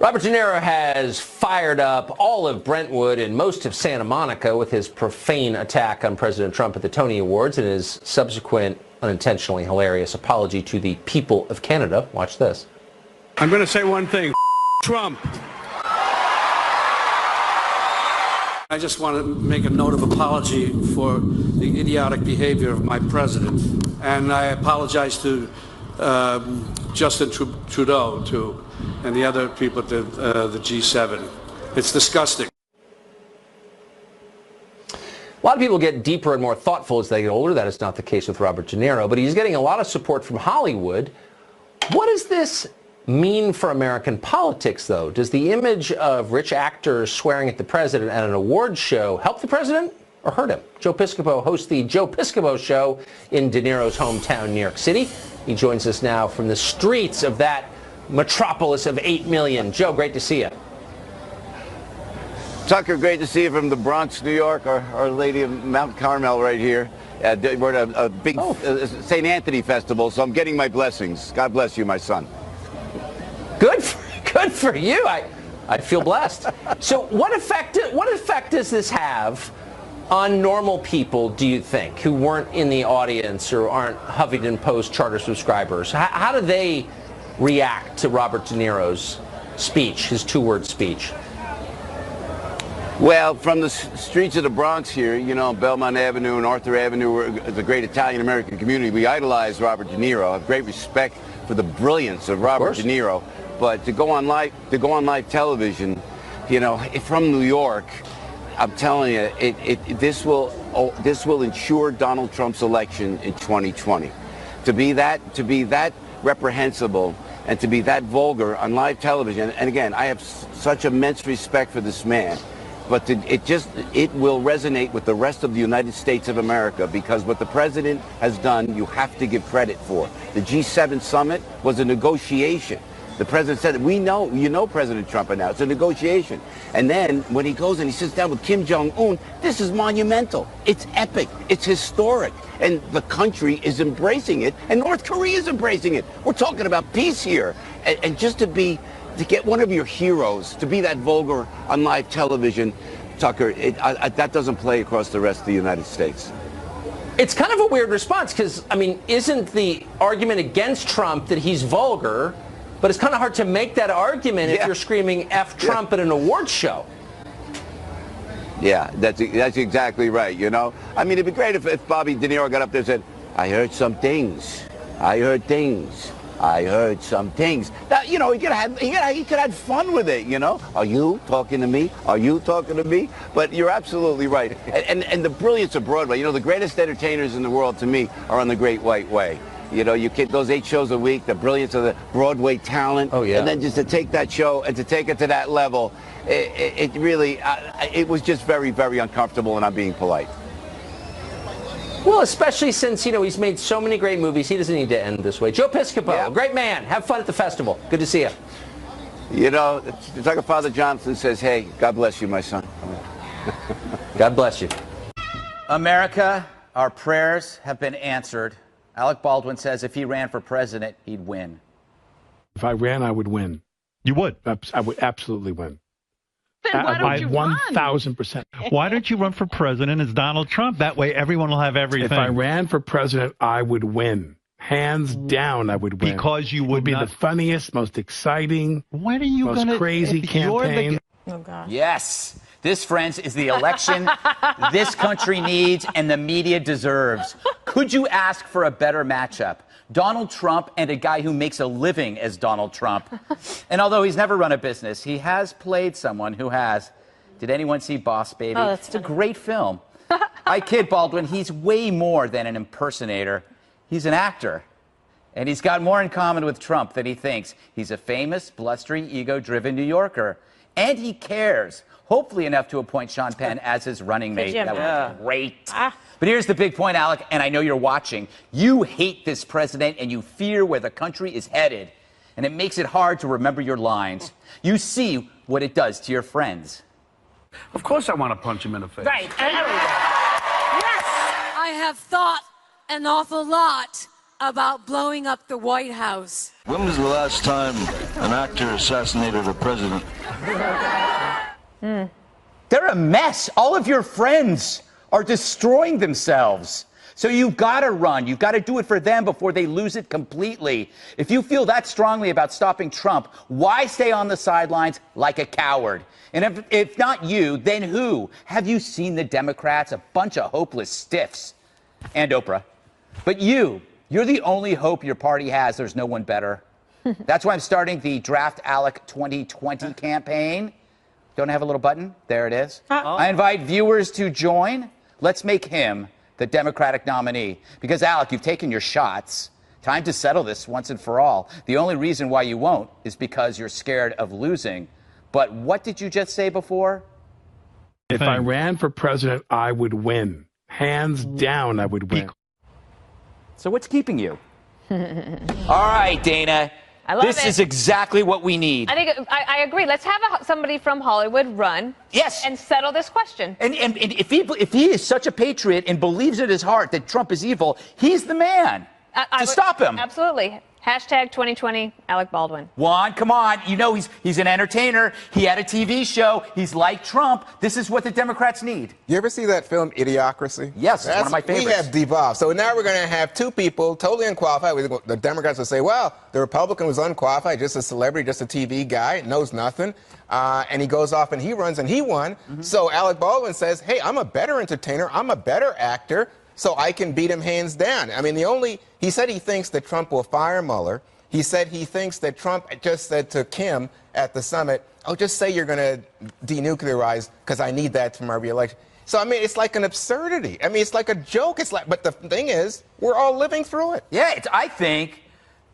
Robert De Niro has fired up all of Brentwood and most of Santa Monica with his profane attack on President Trump at the Tony Awards and his subsequent unintentionally hilarious apology to the people of Canada. Watch this. I'm going to say one thing. Trump. I just want to make a note of apology for the idiotic behavior of my president. And I apologize to Justin Trudeau, too, and the other people at the G7. It's disgusting. A lot of people get deeper and more thoughtful as they get older. That is not the case with Robert De Niro, but he's getting a lot of support from Hollywood. What does this mean for American politics, though? Does the image of rich actors swearing at the president at an awards show help the president or hurt him? Joe Piscopo hosts the Joe Piscopo Show in De Niro's hometown, New York City. He joins us now from the streets of that metropolis of 8 million. Joe, great to see you. Tucker, great to see you from the Bronx, New York. Our Lady of Mount Carmel right here. We're at a big St. Anthony festival, so I'm getting my blessings. God bless you, my son. Good for you. I feel blessed. So what effect does this have on normal people, do you think, who weren't in the audience or aren't Huffington Post charter subscribers? How do they react to Robert De Niro's speech, his two-word speech? Well, from the streets of the Bronx here, you know, Belmont Avenue and Arthur Avenue, is a great Italian-American community. We idolize Robert De Niro. I have great respect for the brilliance of Robert De Niro. But to go on live television, you know, from New York, I'm telling you, this will ensure Donald Trump's election in 2020. To be that reprehensible and to be that vulgar on live television, and again, I have such immense respect for this man, but it will resonate with the rest of the United States of America, because what the president has done, you have to give credit for. The G7 summit was a negotiation. The president said, you know President Trump now, it's a negotiation. And then when he goes and he sits down with Kim Jong-un, this is monumental. It's epic. It's historic. And the country is embracing it, and North Korea is embracing it. We're talking about peace here. And just to get one of your heroes to be that vulgar on live television, Tucker, that doesn't play across the rest of the United States. It's kind of a weird response because, I mean, isn't the argument against Trump that he's vulgar? But it's kind of hard to make that argument if you're screaming F Trump at an awards show. Yeah, that's exactly right, you know. I mean, it'd be great if Bobby De Niro got up there and said, I heard some things. I heard things. I heard some things. That, you know, he could have fun with it, you know. Are you talking to me? Are you talking to me? But you're absolutely right. And the brilliance of Broadway, you know, the greatest entertainers in the world to me are on the Great White Way. You know, you get those 8 shows a week, the brilliance of the Broadway talent. Oh, yeah. And then just to take that show and to take it to that level, it really, it was just very, very uncomfortable, and I'm being polite. Well, especially since, you know, he's made so many great movies, he doesn't need to end this way. Joe Piscopo, great man. Have fun at the festival. Good to see you. You know, it's like Father Johnson says, hey, God bless you, my son. God bless you. America, our prayers have been answered. Alec Baldwin says if he ran for president, he'd win. If I ran, I would win. You would? I would absolutely win. Then why don't you run? 1,000%. Why don't you run for president as Donald Trump? That way everyone will have everything. If I ran for president, I would win. Hands down, I would win. Because you would be the funniest, most exciting, most crazy campaign. Oh, God. Yes. This, friends, is the election this country needs and the media deserves. Could you ask for a better matchup? Donald Trump and a guy who makes a living as Donald Trump. And although he's never run a business, he has played someone who has. Did anyone see Boss Baby? Oh, that's It's a great film. I kid, Baldwin, he's way more than an impersonator. He's an actor. And he's got more in common with Trump than he thinks. He's a famous, blustering, ego-driven New Yorker. And he cares. Hopefully enough to appoint Sean Penn as his running mate. That would be great. But here's the big point, Alec, and I know you're watching. You hate this president and you fear where the country is headed. And it makes it hard to remember your lines. You see what it does to your friends. Of course I want to punch him in the face. Right. Yes! I have thought an awful lot about blowing up the White House. When was the last time an actor assassinated a president? They're a mess. All of your friends are destroying themselves. So you've got to run. You've got to do it for them before they lose it completely. If you feel that strongly about stopping Trump, why stay on the sidelines like a coward? And if not you, then who? Have you seen the Democrats? A bunch of hopeless stiffs. And Oprah. But you're the only hope your party has. There's no one better. That's why I'm starting the Draft Alec 2020 campaign. Don't I have a little button? There it is. I invite viewers to join. Let's make him the Democratic nominee. Because, Alec, you've taken your shots. Time to settle this once and for all. The only reason why you won't is because you're scared of losing. But what did you just say before? If I ran for president, I would win. Hands down, I would win. So what's keeping you? All right, Dana. I love this it. is exactly what we need. I think I agree. Let's have somebody from Hollywood run. Yes. And settle this question. And if he is such a patriot and believes in his heart that Trump is evil, he's the man to stop him. Absolutely. Hashtag 2020 Alec Baldwin. Juan, come on. You know he's an entertainer. He had a TV show. He's like Trump. This is what the Democrats need. You ever see that film Idiocracy? Yes, it's one of my favorites. We have devolved. So now we're going to have two people totally unqualified. The Democrats will say, well, the Republican was unqualified, just a celebrity, just a TV guy, knows nothing. And he goes off and he runs and he won. So Alec Baldwin says, hey, I'm a better entertainer. I'm a better actor. So I can beat him hands down. I mean, he said he thinks that Trump will fire Mueller. He said he thinks that Trump just said to Kim at the summit, oh, just say you're going to denuclearize because I need that for my reelection. So, I mean, it's like an absurdity. I mean, it's like a joke. But the thing is, we're all living through it. Yeah, I think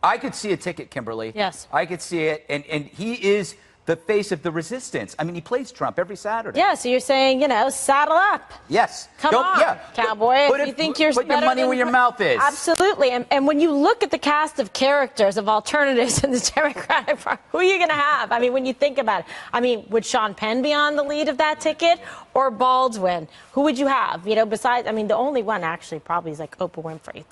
I could see a ticket, Kimberly. Yes. I could see it. And he is the face of the resistance. I mean, he plays Trump every Saturday. Yeah, so you're saying, saddle up. Yes. Come on, cowboy. If you think you're put your better money than where your mouth is. Absolutely. And when you look at the cast of characters, of alternatives in the Democratic Party, who are you going to have? I mean, when you think about it, I mean, would Sean Penn be on the lead of that ticket or Baldwin? Who would you have? Besides, I mean, the only one actually probably is like Oprah Winfrey.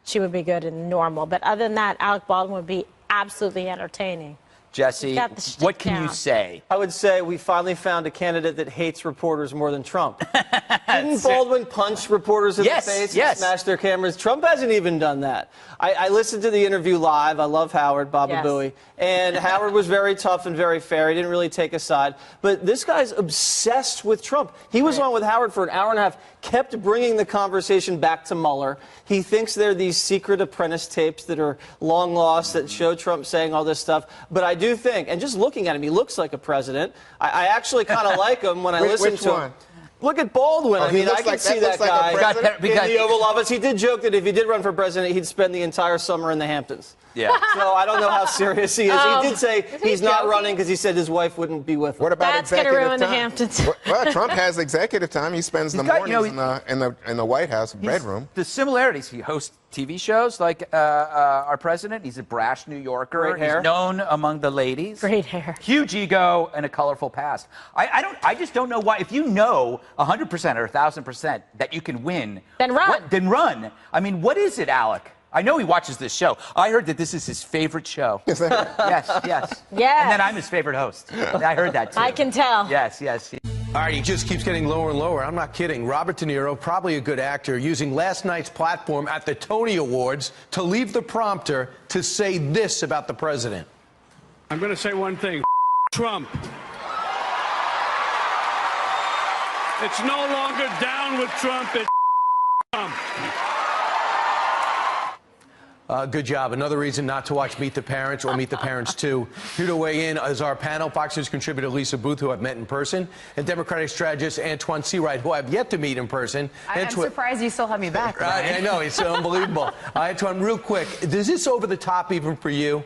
She would be good and normal. But other than that, Alec Baldwin would be absolutely entertaining. Jesse, what can you say? I would say we finally found a candidate that hates reporters more than Trump. Didn't Baldwin punch reporters in the face and smash their cameras? Trump hasn't even done that. I listened to the interview live. I love Howard, Baba Booey. And Howard was very tough and very fair. He didn't really take a side. But this guy's obsessed with Trump. He was on with Howard for an hour and a half, kept bringing the conversation back to Mueller. He thinks they're these secret apprentice tapes that are long lost that show Trump saying all this stuff. But I do think, and just looking at him, he looks like a president. I actually kind of like him when I listen to him. Look at Baldwin. I mean, I can see that guy in the Oval Office. He did joke that if he did run for president, he'd spend the entire summer in the Hamptons. Yeah. So I don't know how serious he is. He did say he's not running because he said his wife wouldn't be with him. What about executive time? That's going to ruin the Hamptons. Well, Trump has executive time. He spends the mornings in the White House bedroom. The similarities. He hosts TV shows like our president. He's a brash New Yorker. Great hair. He's known among the ladies. Great hair. Huge ego and a colorful past. I just don't know why. If you know 100% or 1,000% that you can win, then run. Then run. I mean, what is it, Alec? I know he watches this show. I heard that this is his favorite show. Is that yes. And then I'm his favorite host. I heard that too. I can tell. Yes. All right, he just keeps getting lower and lower. I'm not kidding. Robert De Niro, probably a good actor, using last night's platform at the Tony Awards to leave the prompter to say this about the president. I'm going to say one thing. Trump. It's no longer down with Trump. It's Trump. Good job. Another reason not to watch Meet the Parents or Meet the Parents 2. Here to weigh in is our panel, Fox News contributor Lisa Booth, who I've met in person, and Democratic strategist Antoine Seawright, who I've yet to meet in person. I'm surprised you still have me back. I know. It's unbelievable. Antoine, real quick, is this over the top even for you?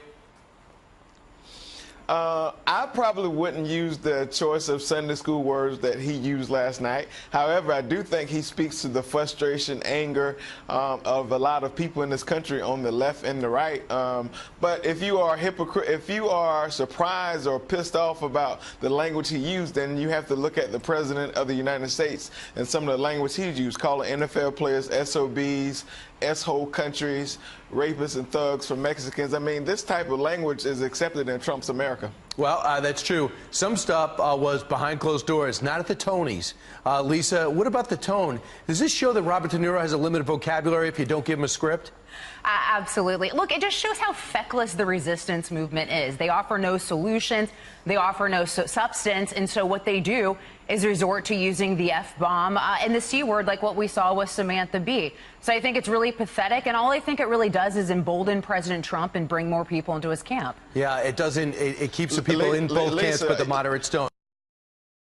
I probably wouldn't use the choice of Sunday school words that he used last night. However, I do think he speaks to the frustration, anger of a lot of people in this country on the left and the right. But if you are surprised or pissed off about the language he used, then you have to look at the President of the United States and some of the language he's used, calling NFL players SOBs S-hole countries, rapists and thugs for Mexicans. I mean, this type of language is accepted in Trump's America. Well, that's true. Some stuff was behind closed doors, not at the Tonys. Lisa, what about the tone? Does this show that Robert De Niro has a limited vocabulary if you don't give him a script? Absolutely. Look, it just shows how feckless the resistance movement is. They offer no solutions. They offer no substance. And so what they do is resort to using the F-bomb and the C word, like what we saw with Samantha Bee. So I think it's really pathetic. And all I think it really does is embolden President Trump and bring more people into his camp. Yeah, it doesn't. It keeps the people in both camps, but the moderates don't.